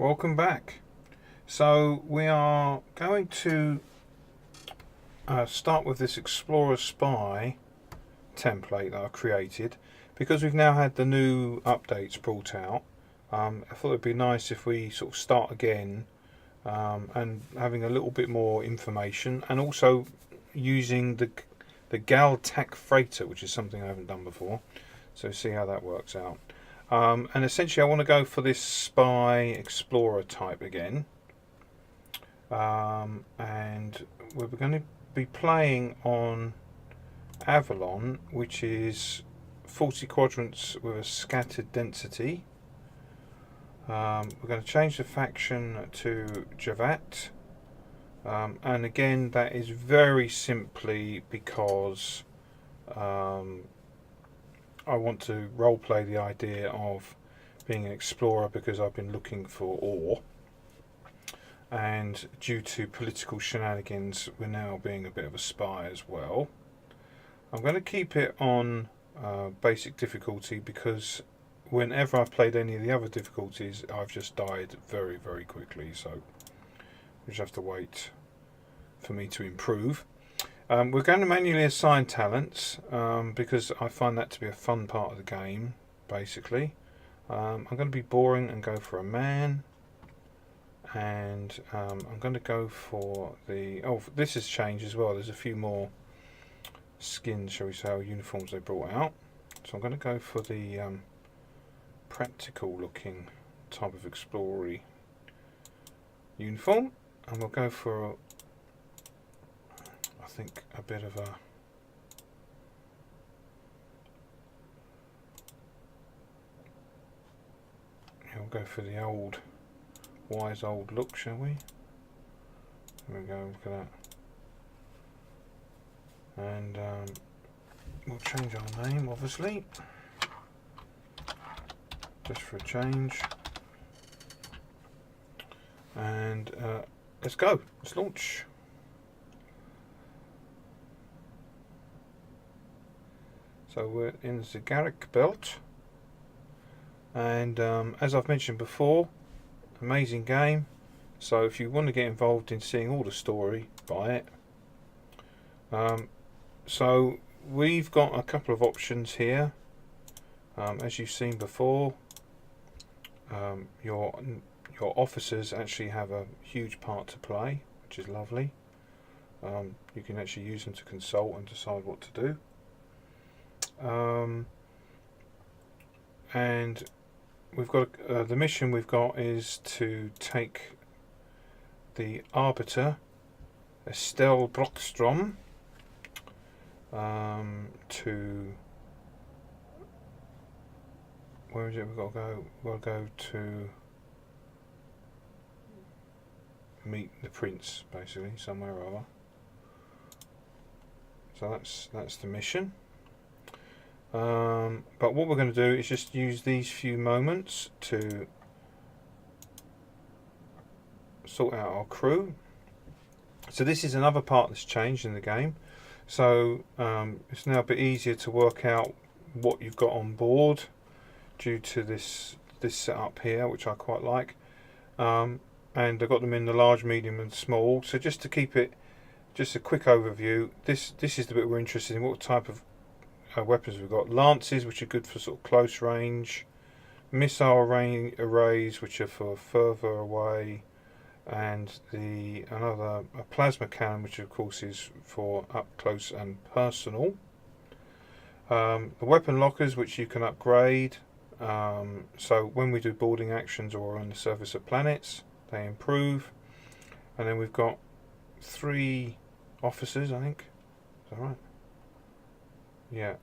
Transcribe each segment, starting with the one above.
Welcome back. So we are going to start with this Explorer Spy template that I created because we've now had the new updates brought out. I thought it'd be nice if we sort of start again and having a little bit more information, and also using the Galtac freighter, which is something I haven't done before. So see how that works out. And essentially I want to go for this spy explorer type again, and we're going to be playing on Avalon, which is 40 quadrants with a scattered density. We're going to change the faction to Javat, and again that is very simply because I want to roleplay the idea of being an explorer, because I've been looking for ore, and due to political shenanigans we're now being a bit of a spy as well. I'm going to keep it on basic difficulty because whenever I've played any of the other difficulties I've just died very quickly, so we just have to wait for me to improve. We're going to manually assign talents because I find that to be a fun part of the game, basically. I'm going to be boring and go for a man, and I'm going to go for the... Oh, this has changed as well. There's a few more skins, shall we say, or uniforms they brought out. So I'm going to go for the practical looking type of explorer uniform, and we'll go for I think a bit of a we'll go for the old wise old look, shall we? There we go, look at that. And we'll change our name, obviously, just for a change. And let's go, let's launch. So we're in the Zagaric belt, and as I've mentioned before, amazing game. So if you want to get involved in seeing all the story, buy it. So we've got a couple of options here. As you've seen before, your officers actually have a huge part to play, which is lovely. You can actually use them to consult and decide what to do. And we've got the mission we've got is to take the Arbiter Estelle Brockstrom to... where is it we've got to go? We'll go to meet the prince, basically, somewhere or other. So that's the mission. But what we're going to do is just use these few moments to sort out our crew. So this is another part that's changed in the game. So it's now a bit easier to work out what you've got on board due to this setup here, which I quite like. And I've got them in the large, medium and small. So just to keep it, just a quick overview, this is the bit we're interested in. What type of weapons we've got? Lances, which are good for sort of close range, missile arrays, which are for further away, and a plasma cannon, which of course is for up close and personal. The weapon lockers, which you can upgrade, so when we do boarding actions or on the surface of planets, they improve. And then we've got 3 officers, I think. Is that right? Yeah.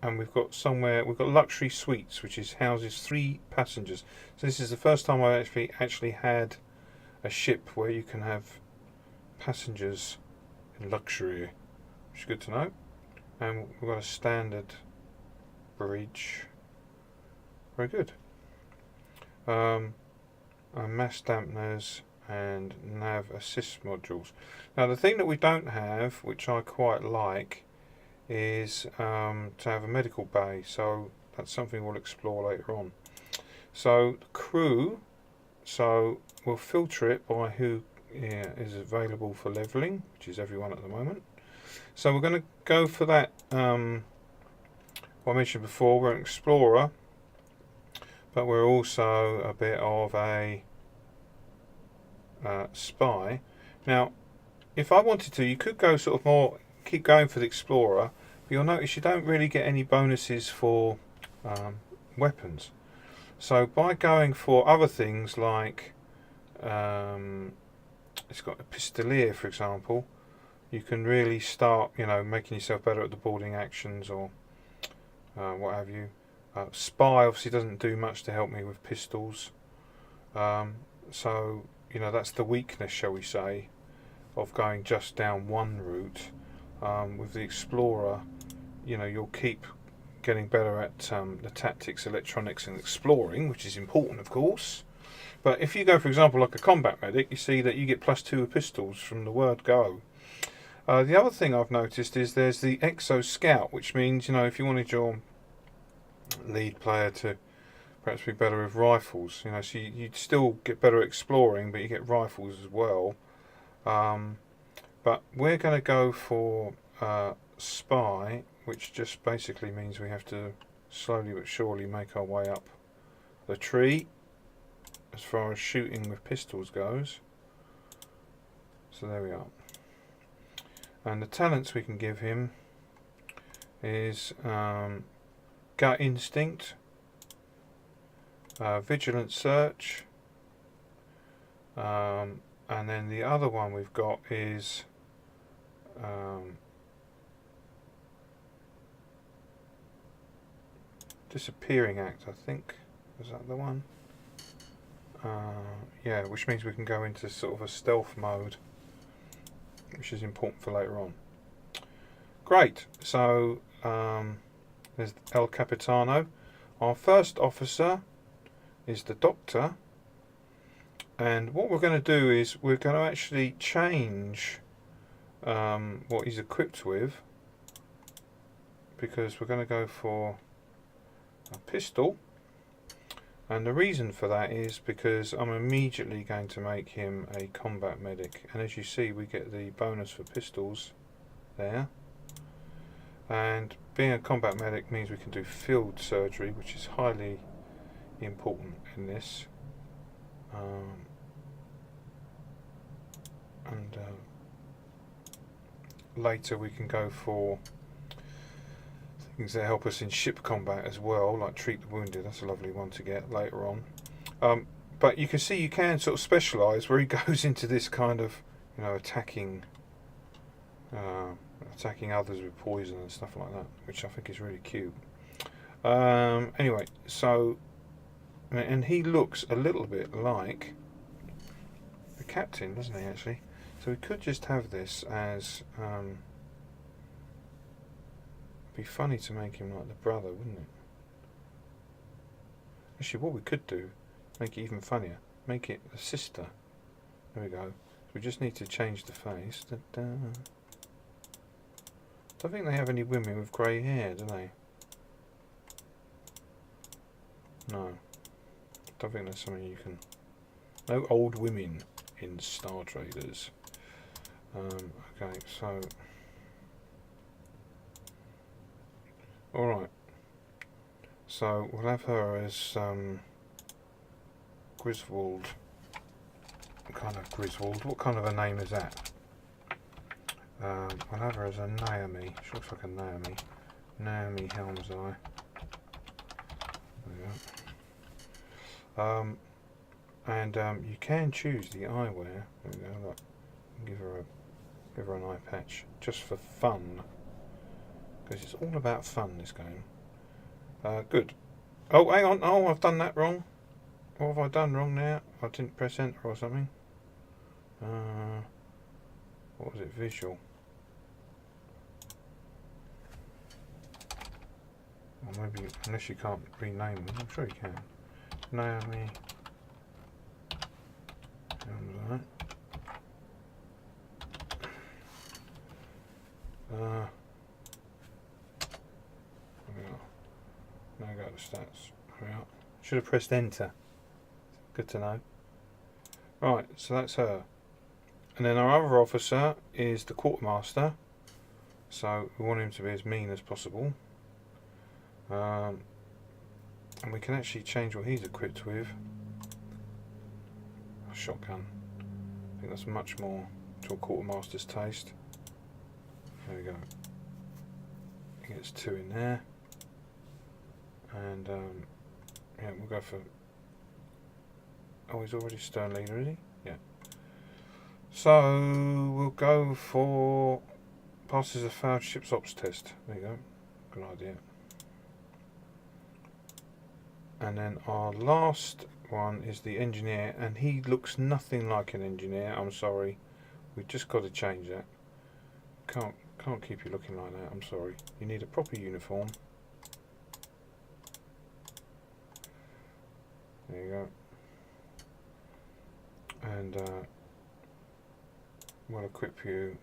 And we've got luxury suites, which houses 3 passengers. So this is the first time I've actually had a ship where you can have passengers in luxury, which is good to know. And we've got a standard bridge. Very good. Mass dampeners and nav assist modules. Now the thing that we don't have, which I quite like, is to have a medical bay, so that's something we'll explore later on. So the crew So we'll filter it by who is available for leveling, which is everyone at the moment. So we're going to go for that. What I mentioned before, we're an explorer, but we're also a bit of a spy. Now, if I wanted to, you could go sort of more, keep going for the explorer, but you'll notice you don't really get any bonuses for weapons. So by going for other things like it's got a pistolier, for example, you can really start, making yourself better at the boarding actions or what have you. Spy obviously doesn't do much to help me with pistols, so that's the weakness, shall we say, of going just down one route. With the explorer, you'll keep getting better at the tactics, electronics and exploring, which is important, of course. But if you go, for example, like a combat medic, you see that you get +2 with pistols from the word go. The other thing I've noticed is there's the Exo Scout, which means, if you wanted your lead player to perhaps be better with rifles, so you'd still get better at exploring, but you get rifles as well. But we're going to go for Spy, which just basically means we have to slowly but surely make our way up the tree as far as shooting with pistols goes. So there we are. And the talents we can give him is Gut Instinct, Vigilant Search, and then the other one we've got is Disappearing Act, I think. Is that the one? Yeah, which means we can go into sort of a stealth mode, which is important for later on. Great, so there's El Capitano. Our first officer is the Doctor, and what we're going to do is we're going to actually change what he's equipped with, because we're going to go for a pistol. And the reason for that is because I'm immediately going to make him a combat medic, and as you see we get the bonus for pistols there, and being a combat medic means we can do field surgery, which is highly important in this, and later we can go for things that help us in ship combat as well, like treat the wounded. That's a lovely one to get later on. But you can see you can sort of specialise where he goes into this kind of, attacking others with poison and stuff like that, which I think is really cute. Anyway, so, and he looks a little bit like the captain, doesn't he, actually? So we could just have this as be funny to make him like the brother, wouldn't it? Actually, what we could do, make it even funnier, make it the sister. There we go. So we just need to change the face. Da-da. Don't think they have any women with grey hair, do they? No. Don't think that's something you can... No old women in Star Traders. Okay, so... Alright, so we'll have her as Griswold. What kind of a name is that? We'll have her as a Naomi. She looks like a Naomi. Naomi Helmseye. There we go. And you can choose the eyewear. There we go. Look, give her an eye patch just for fun. Because it's all about fun, this game. Good. Oh, hang on. Oh, I've done that wrong. What have I done wrong now? I didn't press enter or something. What was it? Visual. Or maybe, unless you can't rename them. I'm sure you can. Naomi. Right. Now go to stats. Should have pressed enter. Good to know. Right, so that's her. And then our other officer is the quartermaster. So we want him to be as mean as possible. And we can actually change what he's equipped with. A shotgun. I think that's much more to a quartermaster's taste. There we go. He gets 2 in there. And yeah, we'll go for... Oh, he's already stern leader, is he? Yeah. So we'll go for passes a failed ship's ops test. There you go. Good idea. And then our last one is the engineer, and he looks nothing like an engineer. I'm sorry. We've just got to change that. Can't keep you looking like that. I'm sorry. You need a proper uniform. There you go. And we'll equip you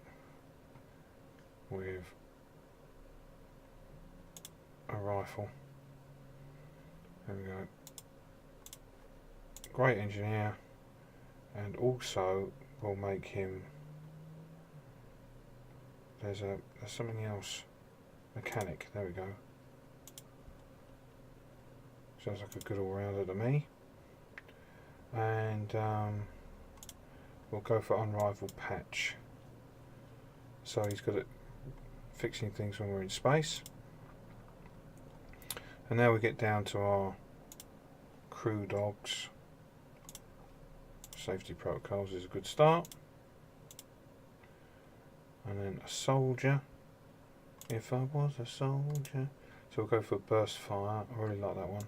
with a rifle. There we go. Great engineer, and also we'll make him. There's something else. Mechanic. There we go. Sounds like a good all-rounder to me. And we'll go for unrivaled patch. So he's good at fixing things when we're in space. And now we get down to our crew dogs. Safety protocols is a good start. And then a soldier. If I was a soldier. So we'll go for burst fire. I really like that one.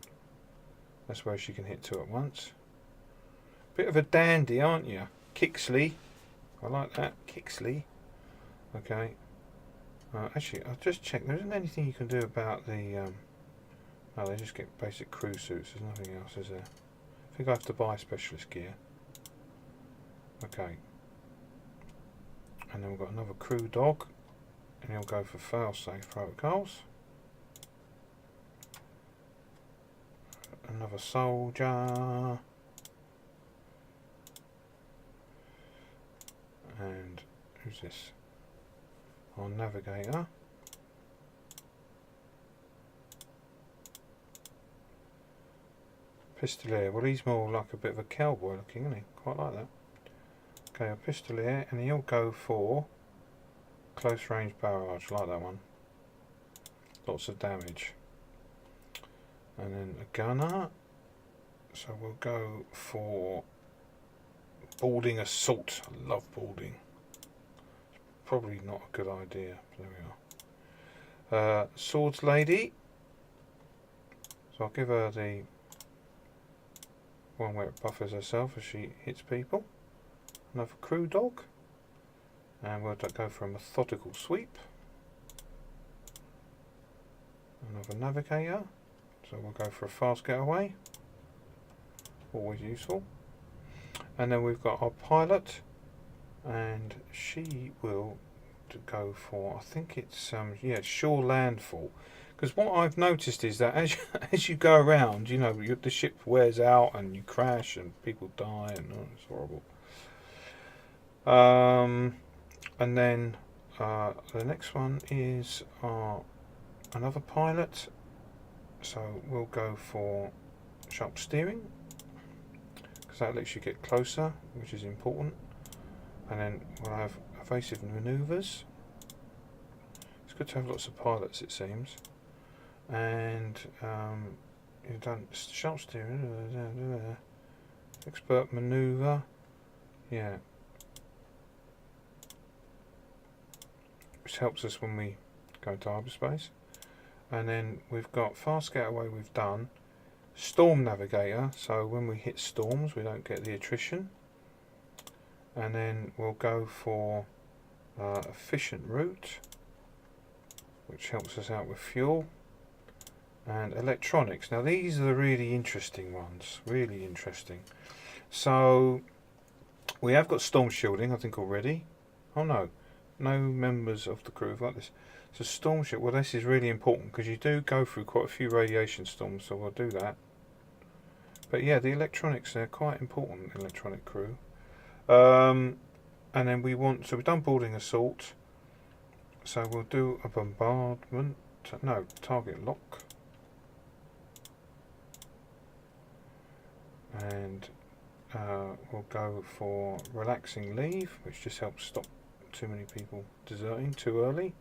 That's where she can hit 2 at once. Bit of a dandy, aren't you? Kixley. I like that. Kixley. Okay. Actually, I'll just check. There isn't anything you can do about the... no, they just get basic crew suits. There's nothing else, is there? I think I have to buy specialist gear. Okay. And then we've got another crew dog. And he'll go for fail-safe protocols. Another soldier. And who's this? Our navigator. Pistolier. Well, he's more like a bit of a cowboy looking, isn't he? Quite like that. Okay, a pistolier, and he'll go for close range barrage. Like that one. Lots of damage. And then a gunner. So we'll go for boarding assault. I love boarding. Probably not a good idea. There we are. Swords lady. So I'll give her the one where it buffers herself as she hits people. Another crew dog. And we'll go for a methodical sweep. Another navigator. So we'll go for a fast getaway. Always useful. And then we've got our pilot. And she will go for, I think it's shore landfall. Because what I've noticed is that as you go around, you know, the ship wears out and you crash and people die and it's horrible. And then the next one is another pilot. So we'll go for sharp steering because that lets you get closer, which is important. And then we'll have evasive manoeuvres. It's good to have lots of pilots, it seems. And you've done sharp steering, expert manoeuvre, yeah, which helps us when we go into hyperspace. And then we've got fast getaway. We've done storm navigator, so when we hit storms we don't get the attrition. And then we'll go for efficient route, which helps us out with fuel. And electronics. Now these are the really interesting ones. Really interesting. So we have got storm shielding, I think already. Oh no, no members of the crew have got this. So storm shield. Well, this is really important because you do go through quite a few radiation storms. So we'll do that. But yeah, the electronics, they're quite important. Electronic crew. And then we want, so we've done boarding assault. So we'll do a bombardment, no, target lock. And we'll go for relaxing leave, which just helps stop too many people deserting too early.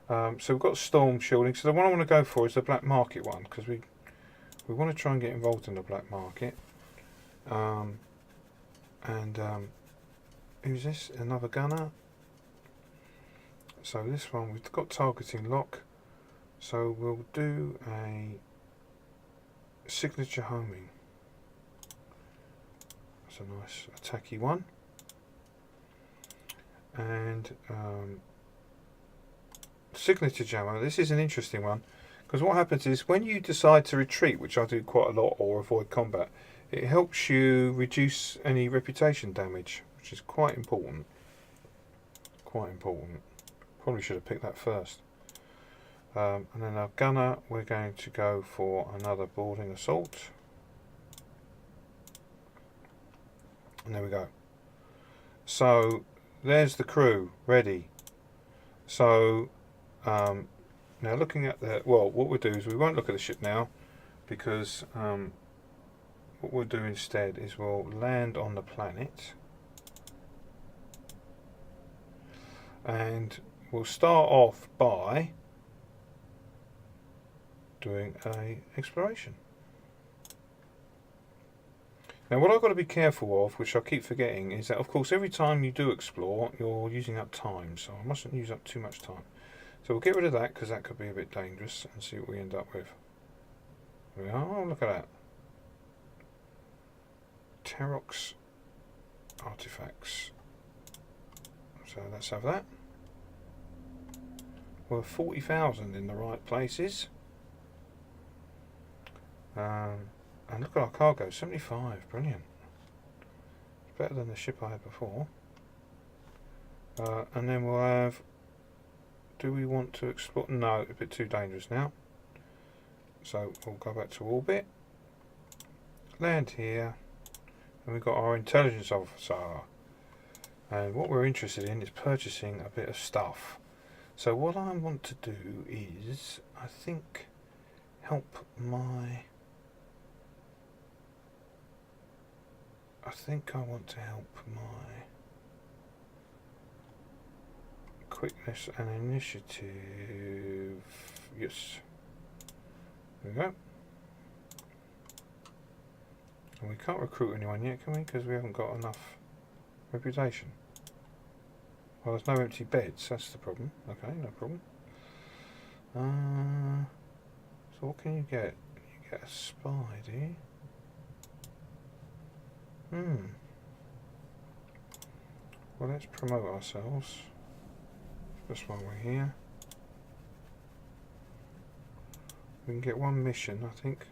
So we've got storm shielding. So the one I want to go for is the black market one, because we want to try and get involved in the black market. Who's this? Another gunner. So this one, we've got targeting lock. So we'll do a signature homing. That's a nice attacky one. And signature jammer. This is an interesting one, because what happens is when you decide to retreat, which I do quite a lot, or avoid combat, it helps you reduce any reputation damage, which is quite important. Quite important. Probably should have picked that first. And then our gunner, we're going to go for another boarding assault. And there we go. So there's the crew ready. So now looking at the, well, what we'll do is we won't look at the ship now, because what we'll do instead is we'll land on the planet. And we'll start off by doing a exploration. Now what I've got to be careful of, which I keep forgetting, is that of course every time you do explore you're using up time, so I mustn't use up too much time. So we'll get rid of that, because that could be a bit dangerous, and see what we end up with. There we are. Oh, look at that. Terox artifacts. So let's have that. We're 40,000 in the right places. And look at our cargo, 75, brilliant. It's better than the ship I had before. And then we'll have, do we want to explore? No, a bit too dangerous now. So we'll go back to orbit. Land here. And we've got our intelligence officer. And what we're interested in is purchasing a bit of stuff. So what I want to do is, I think, help my... I think I want to help my quickness and initiative. Yes. There we go. And we can't recruit anyone yet, can we? Because we haven't got enough reputation. Well, there's no empty beds, that's the problem. Okay, no problem. So what can you get? You get a spy, do you? Well, let's promote ourselves. Just while we're here. We can get one mission, I think.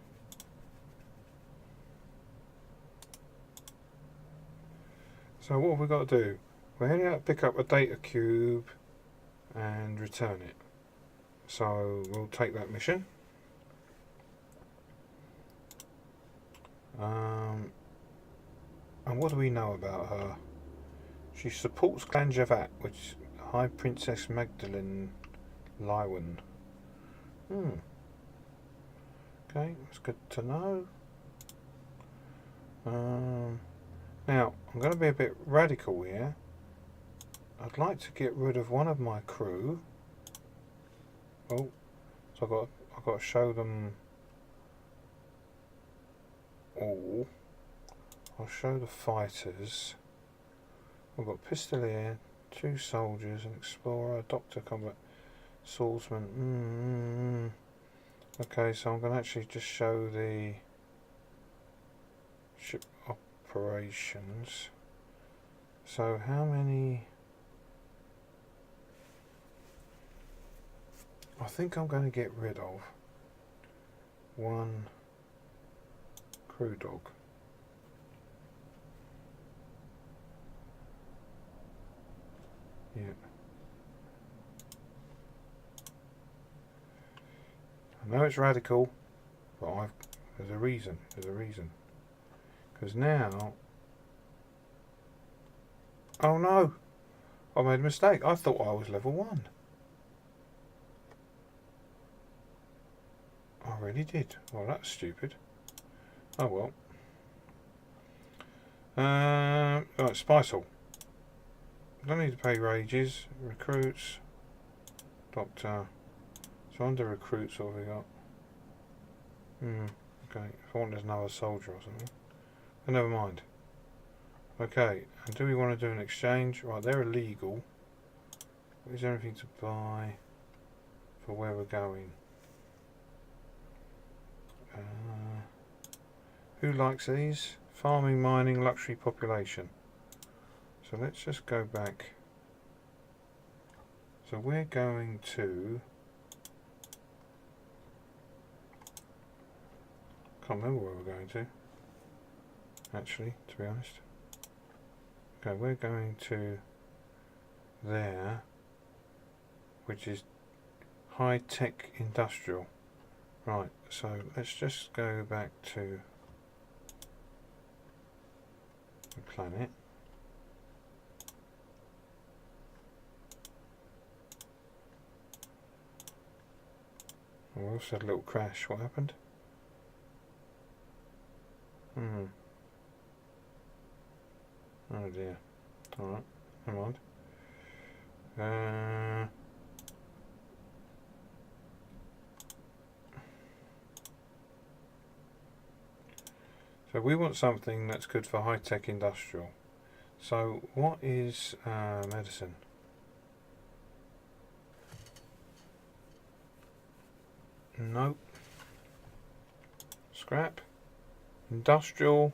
So what have we got to do? We're heading out to pick up a data cube and return it. So we'll take that mission. And what do we know about her? She supports Clan Javat, which is High Princess Magdalene Lywan. Okay, that's good to know. Now, I'm going to be a bit radical here. I'd like to get rid of one of my crew. Oh, so I've got to show them all. I'll show the fighters. We've got Pistolier, 2 soldiers, an explorer, doctor, combat, swordsman. Okay, so I'm going to actually just show the ship operations. So how many? I think I'm going to get rid of 1 crew dog. Yeah. I know it's radical, but there's a reason. Because now Oh no! I made a mistake. I thought I was level 1. I really did. Well, that's stupid. Oh well. Right, Spice Hall. Don't need to pay wages. Recruits. Doctor. So under recruits, what have we got? Okay. I want another soldier or something. But never mind. Okay. And do we want to do an exchange? Right, they're illegal. Is there anything to buy for where we're going? Who likes these? Farming, mining, luxury, population. So let's just go back. So we're going to... Can't remember where we're going to. Actually, to be honest. Okay, we're going to there, which is high-tech industrial. Right, so let's just go back to the planet. We also had a little crash. What happened? Oh dear. Alright, never mind. So we want something that's good for high-tech industrial. So what is medicine? Nope. Scrap. Industrial.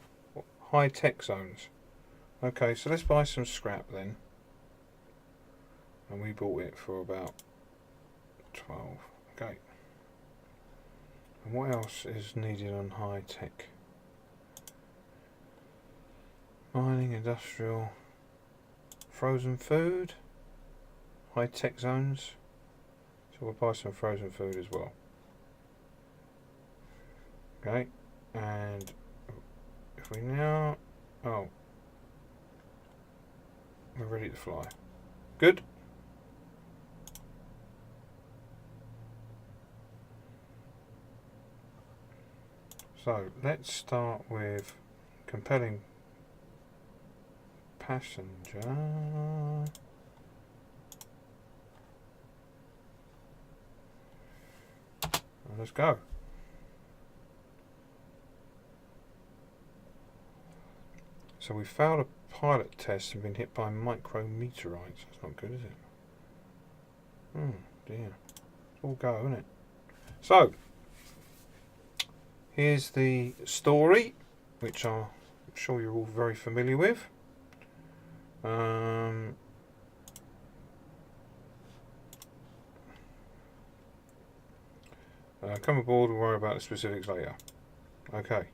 High-tech zones. Okay, so let's buy some scrap then. And we bought it for about 12. Okay. And what else is needed on high-tech? Mining, industrial, frozen food, high-tech zones. So we'll buy some frozen food as well. Okay, and if we now... Oh. We're ready to fly. Good. So, let's start with compelling passenger. Let's go. So we failed a pilot test and been hit by micrometeorites. That's not good, is it? Oh dear. It's all go, isn't it? So, here's the story, which I'm sure you're all very familiar with. Come aboard, we'll worry about the specifics later. Okay.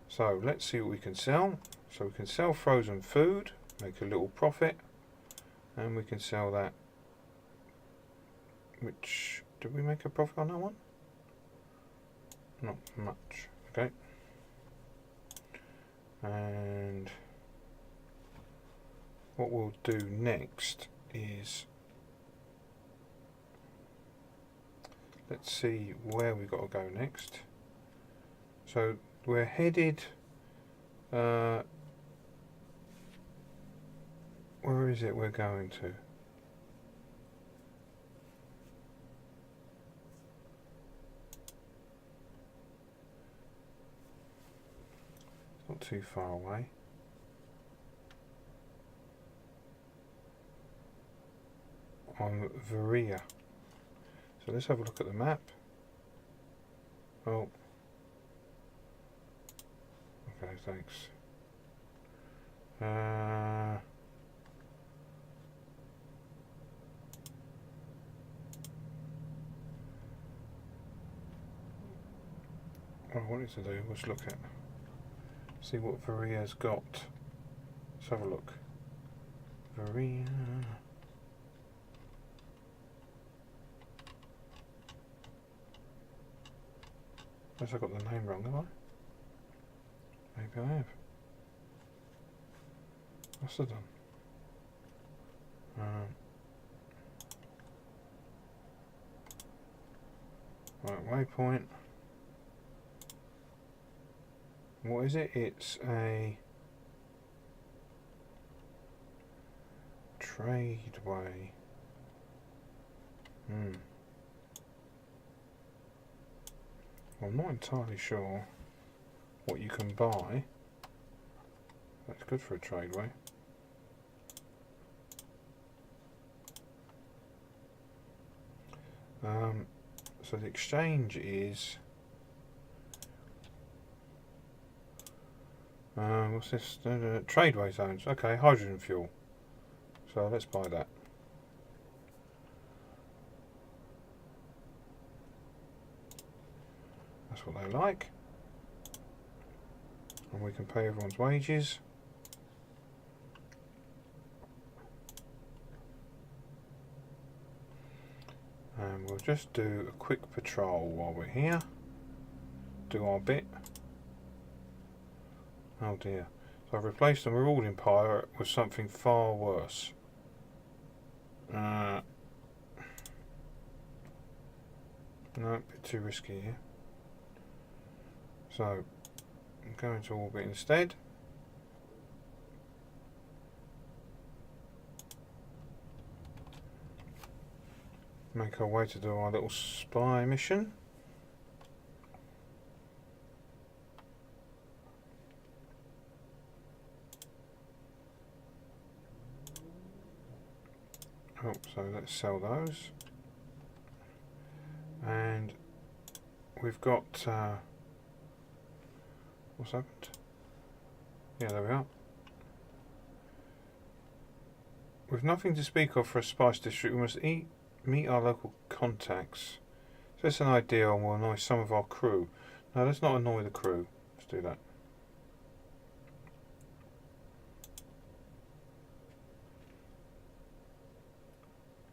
So let's see what we can sell. So we can sell frozen food, make a little profit, and we can sell that. Which, did we make a profit on that one? Not much. Okay. And what we'll do next is, let's see where we got to go next. So we're headed, where is it we're going to? Not too far away. On Varia. So let's have a look at the map. Oh. Okay, thanks. What I wanted to do was look at, see what Varia's got. Let's have a look. Varia. Unless I got the name wrong, have I? Maybe I have. Must have done. Right, waypoint. What is it? It's a tradeway. Well, I'm not entirely sure what you can buy. That's good for a tradeway. So the exchange is what's this? Tradeway zones. Okay, hydrogen fuel. So let's buy that. That's what they like. And we can pay everyone's wages. And we'll just do a quick patrol while we're here. Do our bit. Oh dear. So I've replaced the marauding pirate with something far worse. No, a bit too risky here. So, I'm going to orbit instead. Make our way to do our little spy mission. Oh, so let's sell those. And we've got what's happened? Yeah, there we are. With nothing to speak of for a spice district, we must meet our local contacts. So that's an idea, and we'll annoy some of our crew. No, let's not annoy the crew. Let's do that.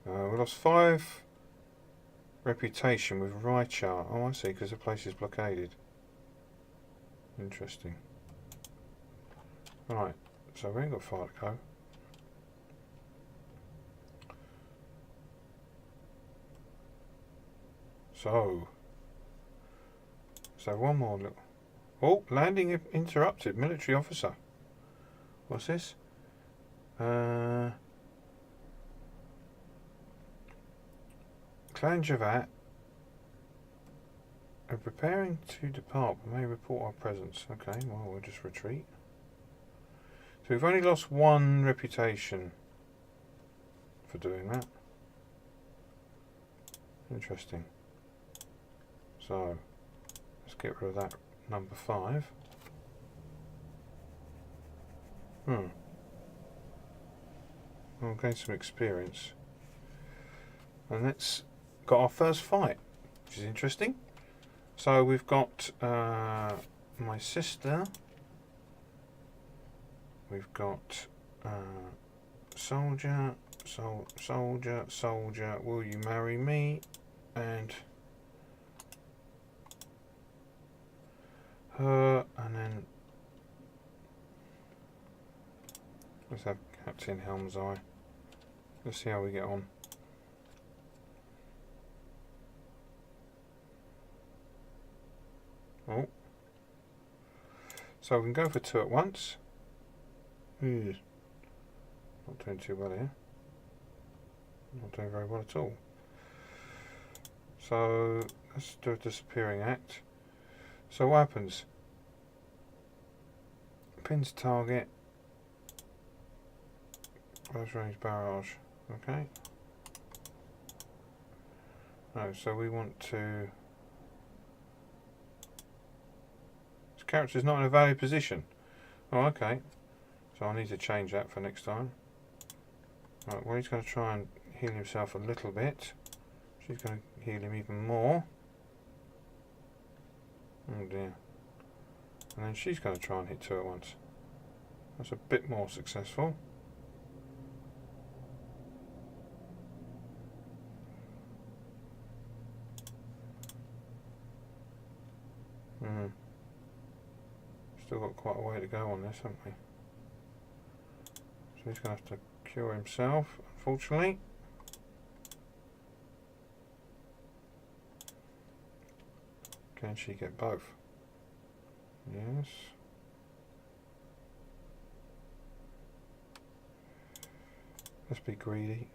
We lost 5 reputation with Rychar. Oh, I see, because the place is blockaded. Interesting. Right, so we ain't got far to go. So one more look. Oh, landing interrupted. Military officer. What's this? Clan Javat are preparing to depart, but may report our presence. Okay, well, we'll just retreat. So we've only lost 1 reputation for doing that. Interesting. So let's get rid of that number 5. We'll gain some experience. And that's got our first fight, which is interesting. So we've got my sister. We've got soldier, soldier, will you marry me? And her, and then let's have Captain Helmseye. Let's see how we get on. Oh, so we can go for 2 at once. Not doing too well here. Not doing very well at all. So let's do a disappearing act. So what happens? Pins target. Close range barrage. Okay. No, so we want to. This character's not in a valid position. Oh, okay. So I need to change that for next time. Right, well, he's going to try and heal himself a little bit. She's going to heal him even more. Oh dear. And then she's going to try and hit 2 at once. That's a bit more successful. Still got quite a way to go on this, haven't we? So he's going to have to cure himself and unfortunately. Can she get both? Yes. Let's be greedy.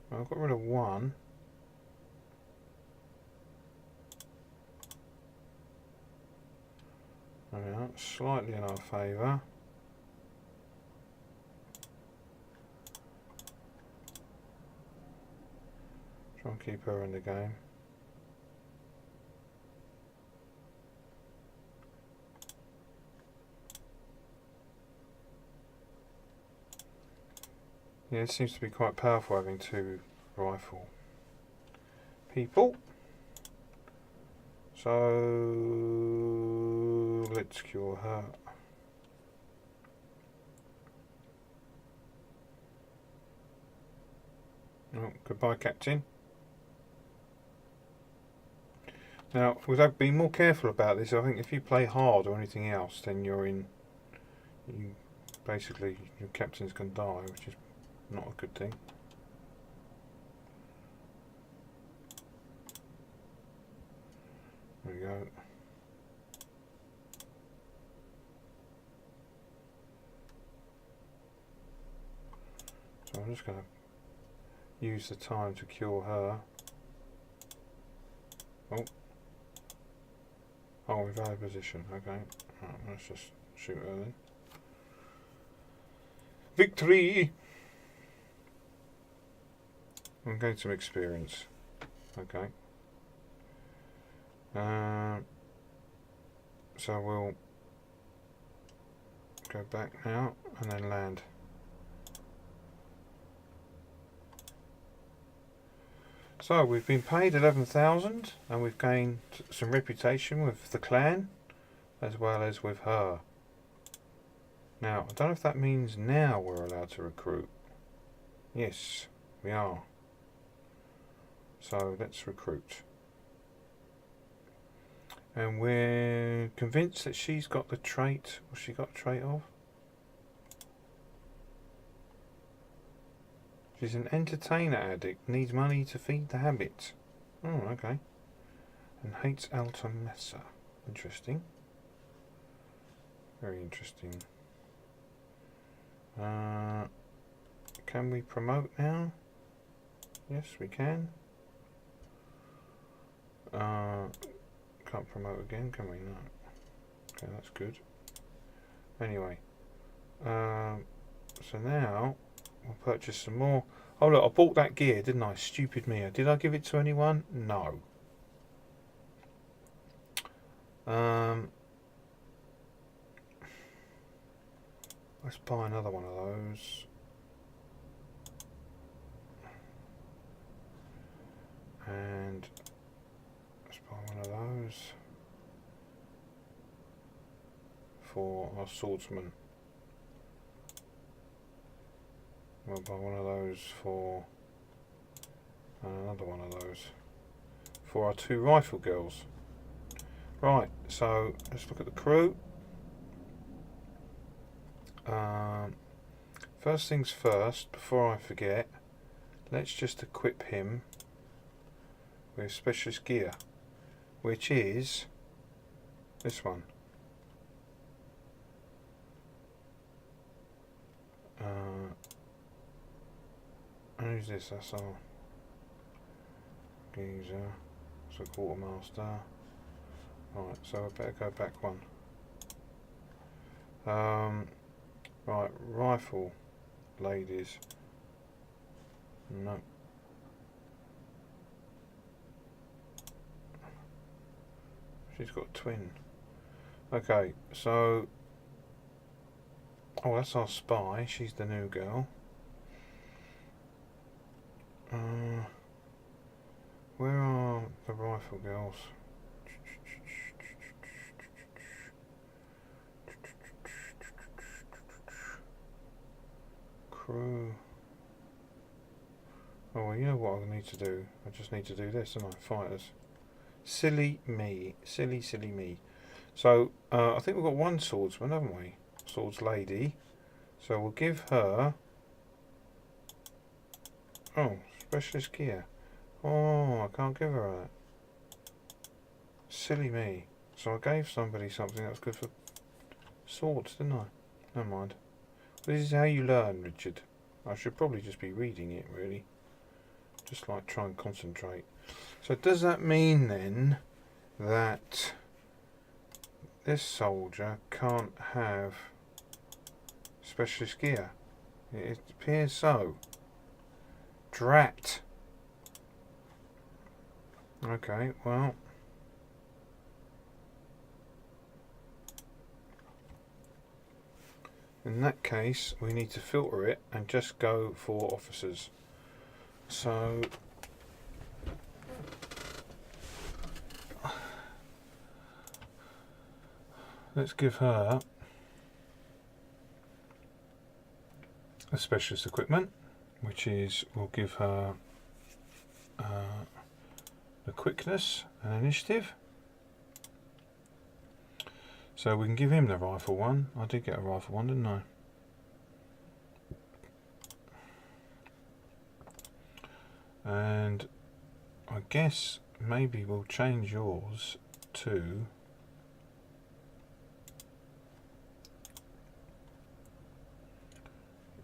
Well, I've got rid of one. There we are, slightly in our favour. Try and keep her in the game. Yeah, it seems to be quite powerful having two rifle people. So let's cure her. Oh, goodbye, Captain. Now, without being more careful about this, I think if you play hard or anything else, then basically your captain's can die, which is not a good thing. There we go. So I'm just going to use the time to cure her. Oh, we've had a position. Okay, right, let's just shoot her then. Victory! I'm getting some experience. Okay. So we'll go back now and then land. So we've been paid 11,000 and we've gained some reputation with the clan as well as with her. Now, I don't know if that means now we're allowed to recruit. Yes, we are. So let's recruit. And we're convinced that she's got the trait. What's she got a trait of? She's an entertainer addict, needs money to feed the habit. Oh, okay. And hates Altamessa. Interesting. Very interesting. Can we promote now? Yes, we can. Can't promote again, can we? No. Okay, that's good. Anyway. So now we'll purchase some more. Oh look, I bought that gear, didn't I? Stupid me. Did I give it to anyone? No. Let's buy another one of those. And let's buy one of those for our swordsman. We'll buy one of those for another one of those for our two rifle girls. Right, so let's look at the crew. First things first, before I forget, let's just equip him with specialist gear, which is this one. Who's this? That's our geezer. It's a quartermaster. Right, so I better go back one. Right, rifle ladies. No. She's got a twin. Okay, so oh, that's our spy. She's the new girl. Where are the rifle girls? Crew. Oh, well, you know what I need to do? I just need to do this, don't I? Fighters. Silly me. Silly, silly me. So, I think we've got one swordsman, haven't we? Swords lady. So we'll give her Oh, specialist gear. Oh, I can't give her that. Silly me. So I gave somebody something that was good for swords, didn't I? Never mind. This is how you learn, Richard. I should probably just be reading it, really. Just like try and concentrate. So does that mean then that this soldier can't have specialist gear? It appears so. Drat. Okay, well. In that case, we need to filter it and just go for officers. So, let's give her a specialist equipment, which is, we'll give her the quickness and initiative. So we can give him the rifle one. I did get a rifle one, didn't I? And I guess maybe we'll change yours to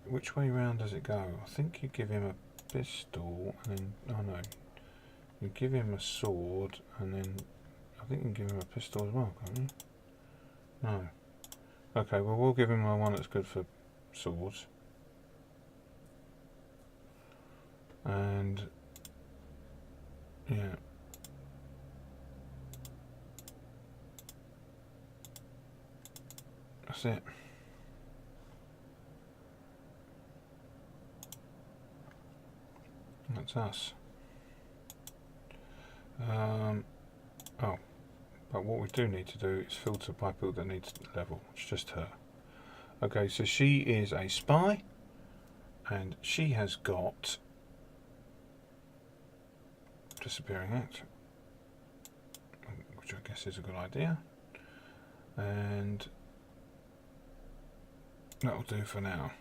which way round does it go? I think you give him a pistol and then, oh no, you give him a sword and then I think you can give him a pistol as well, can't you? No. Okay, well we'll give him one that's good for swords. And yeah. That's it. That's us. Oh, but what we do need to do is filter by build that needs level. It's just her. Okay, so she is a spy, and she has got disappearing act, which I guess is a good idea, and that'll do for now.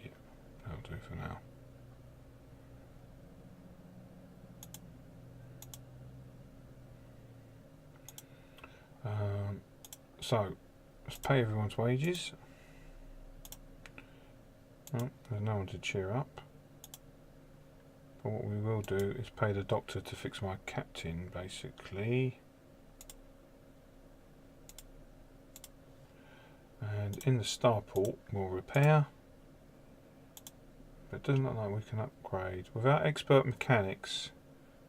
Yeah, that'll do for now. So let's pay everyone's wages. Oh, there's no one to cheer up. But what we will do is pay the doctor to fix my captain, basically. And in the starport, we'll repair. But it doesn't look like we can upgrade. Without expert mechanics,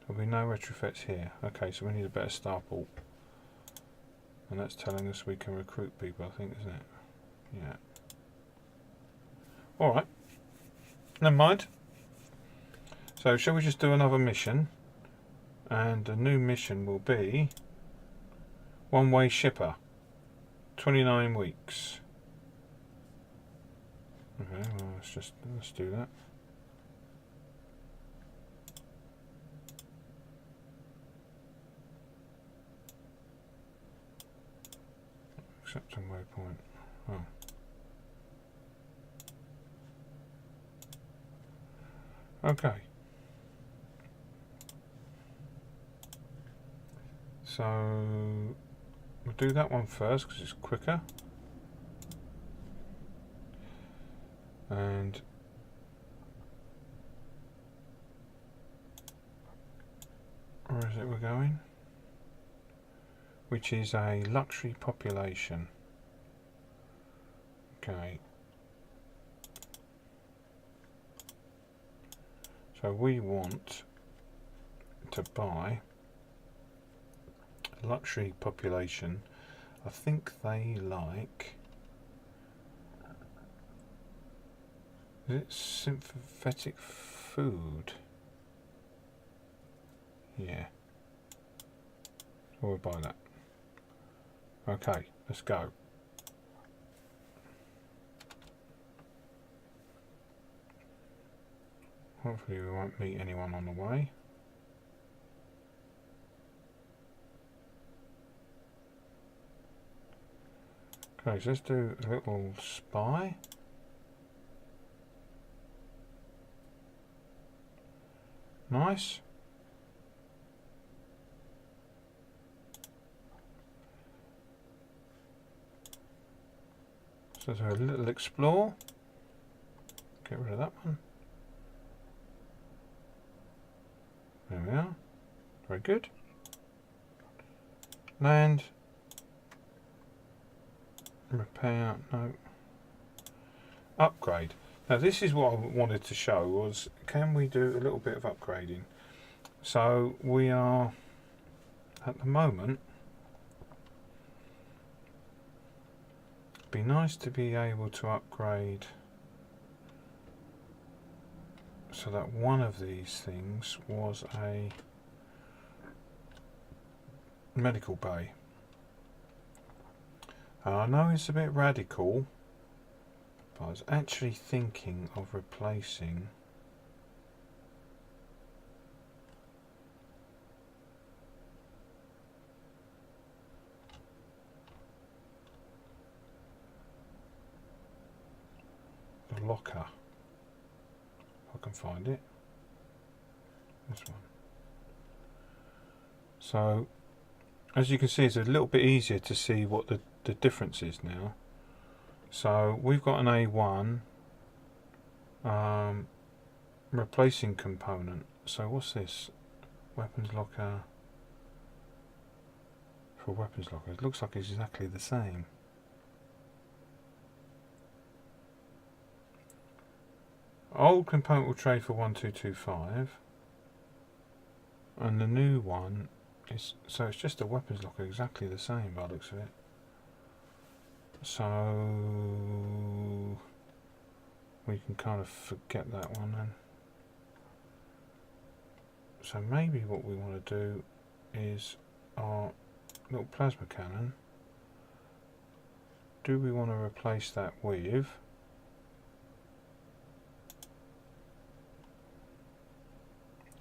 there'll be no retrofits here. Okay, so we need a better starport. And that's telling us we can recruit people, I think, isn't it? Yeah. Alright. Never mind. So, shall we just do another mission? And the new mission will be one-way shipper. 29 weeks. Okay, well, let's do that. Accepting waypoint. Oh. Okay. So we'll do that one first because it's quicker. And where is it we're going? Which is a luxury population. Okay. So we want to buy a luxury population. I think they like, is it synthetic food? Yeah. We'll buy that. Okay, let's go. Hopefully we won't meet anyone on the way. Okay, so let's do a little spy. Nice. So there's a little explore. Get rid of that one. There we are. Very good. Land. Repair. No. Upgrade. Now this is what I wanted to show was, can we do a little bit of upgrading? So we are at the moment, it'd be nice to be able to upgrade so that one of these things was a medical bay. I know it's a bit radical, but I was actually thinking of replacing the locker, if I can find it. This one. So as you can see, it's a little bit easier to see what the difference is now. So we've got an A1 replacing component. So what's this? Weapons locker. For weapons locker, it looks like it's exactly the same. Old component will trade for 1225, and the new one is, so it's just a weapons locker, exactly the same by the looks of it. So we can kind of forget that one then. So maybe what we want to do is our little plasma cannon. Do we want to replace that with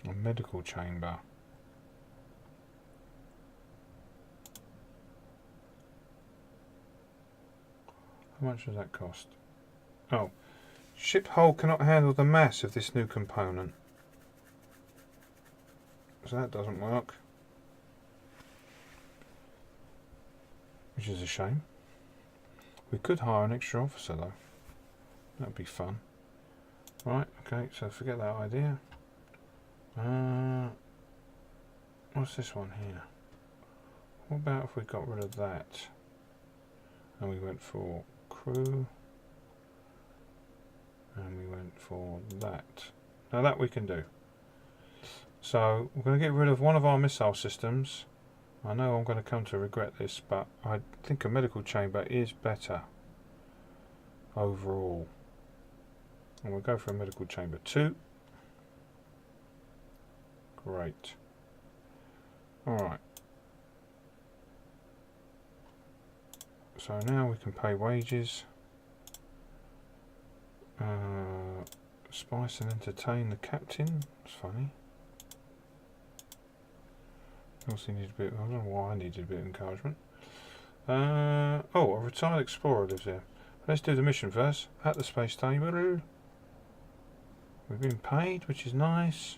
a medical chamber? How much does that cost? Oh, ship hull cannot handle the mass of this new component. So that doesn't work. Which is a shame. We could hire an extra officer though. That'd be fun. Right, okay, so forget that idea. What's this one here? What about if we got rid of that and we went for crew and we went for that? Now that we can do. So we're going to get rid of one of our missile systems. I know I'm going to come to regret this, but I think a medical chamber is better overall. And we'll go for a medical chamber 2. Great. Alright. So now we can pay wages. Spice and entertain the captain. It's funny. Also need a bit. I don't know why I needed a bit of encouragement. Oh, a retired explorer lives here. Let's do the mission first. At the space table. We've been paid, which is nice.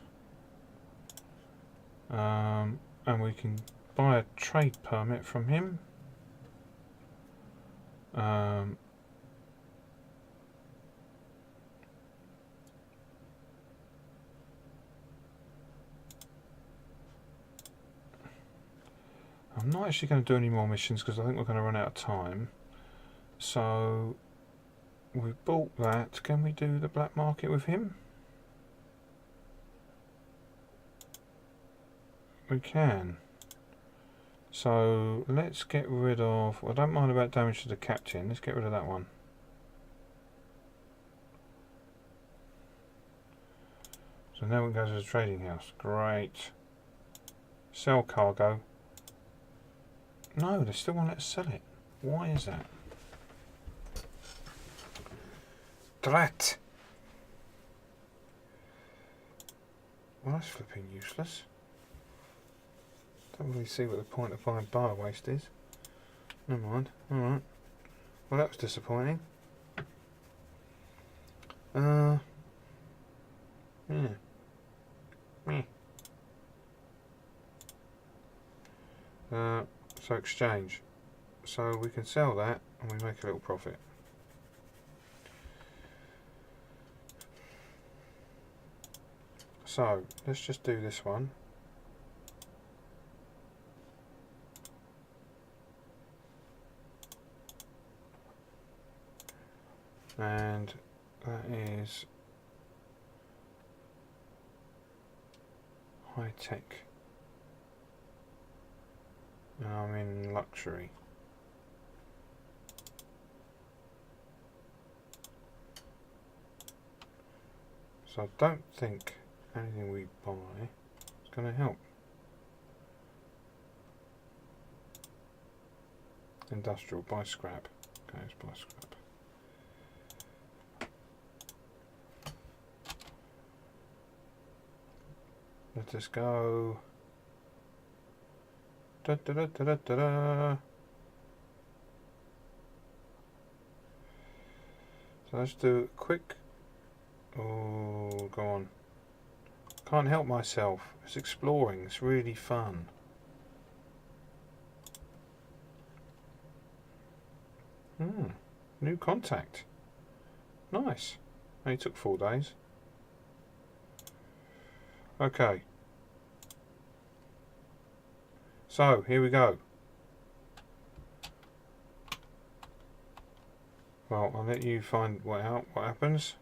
And we can buy a trade permit from him. I'm not actually going to do any more missions because I think we're going to run out of time. So we bought that. Can we do the black market with him? We can. So let's get rid of, I don't mind about damage to the captain. Let's get rid of that one. So now it goes to the trading house. Great. Sell cargo. No, they still won't let us sell it. Why is that? Drat. Well, that's flipping useless. Don't really see what the point of buying bio waste is. Never mind. Alright. Well, that was disappointing. Yeah. Meh. So exchange. So we can sell that and we make a little profit. So let's just do this one. And that is high tech. And I'm in luxury. So I don't think anything we buy is going to help. Industrial, buy scrap. Okay, let's buy scrap. Let us go. Da, da, da, da, da, da. So let's do a quick. Oh, go on. Can't help myself. It's exploring. It's really fun. New contact. Nice. Only took 4 days. Okay. So, here we go. Well, I'll let you find what happens.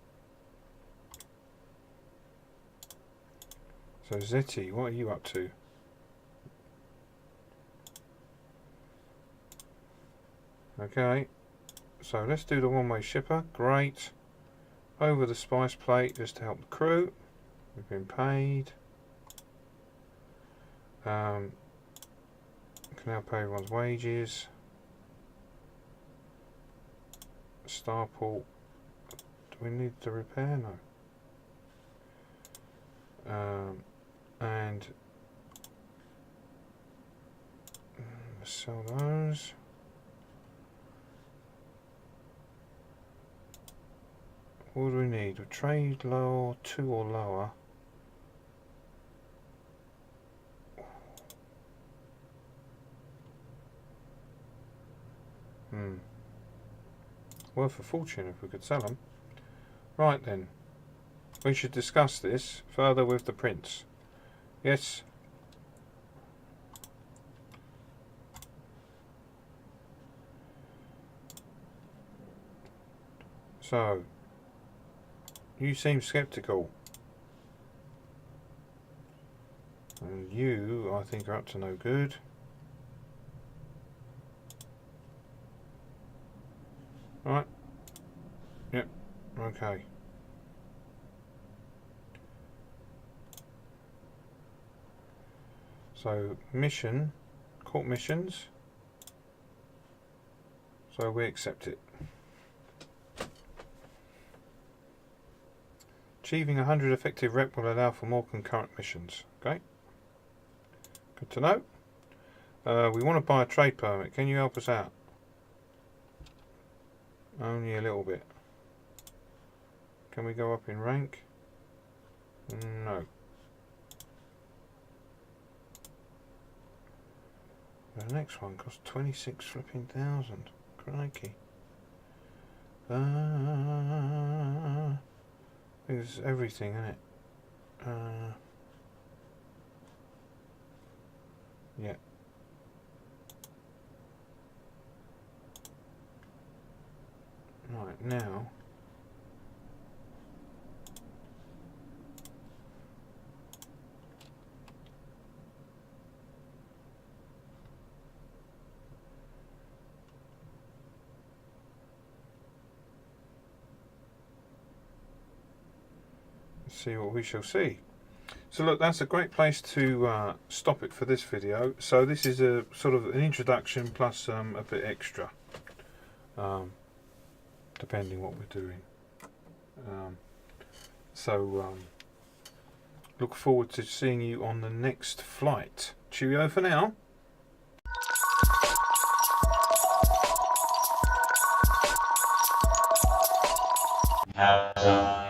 So, Zeti, what are you up to? Okay. So, let's do the one-way shipper. Great. Over the spice plate just to help the crew. We've been paid. Can now pay everyone's wages. Starport. Do we need to repair? No. And sell those. What do we need? A trade law 2 or lower. Worth a fortune if we could sell them. Right then. We should discuss this further with the prince. Yes. So, you seem skeptical. And you, I think, are up to no good. Right. Yep. Okay. So, mission, court missions. So we accept it. Achieving 100 effective rep will allow for more concurrent missions. Okay. Good to know. We want to buy a trade permit. Can you help us out? Only a little bit. Can we go up in rank? No. The next one costs 26 flipping thousand. Crikey. It's everything, isn't it? Yeah. Right, now let's see what we shall see. So look, that's a great place to stop it for this video. So this is a sort of an introduction plus a bit extra, depending what we're doing. Look forward to seeing you on the next flight. Cheerio for now. Helmseye.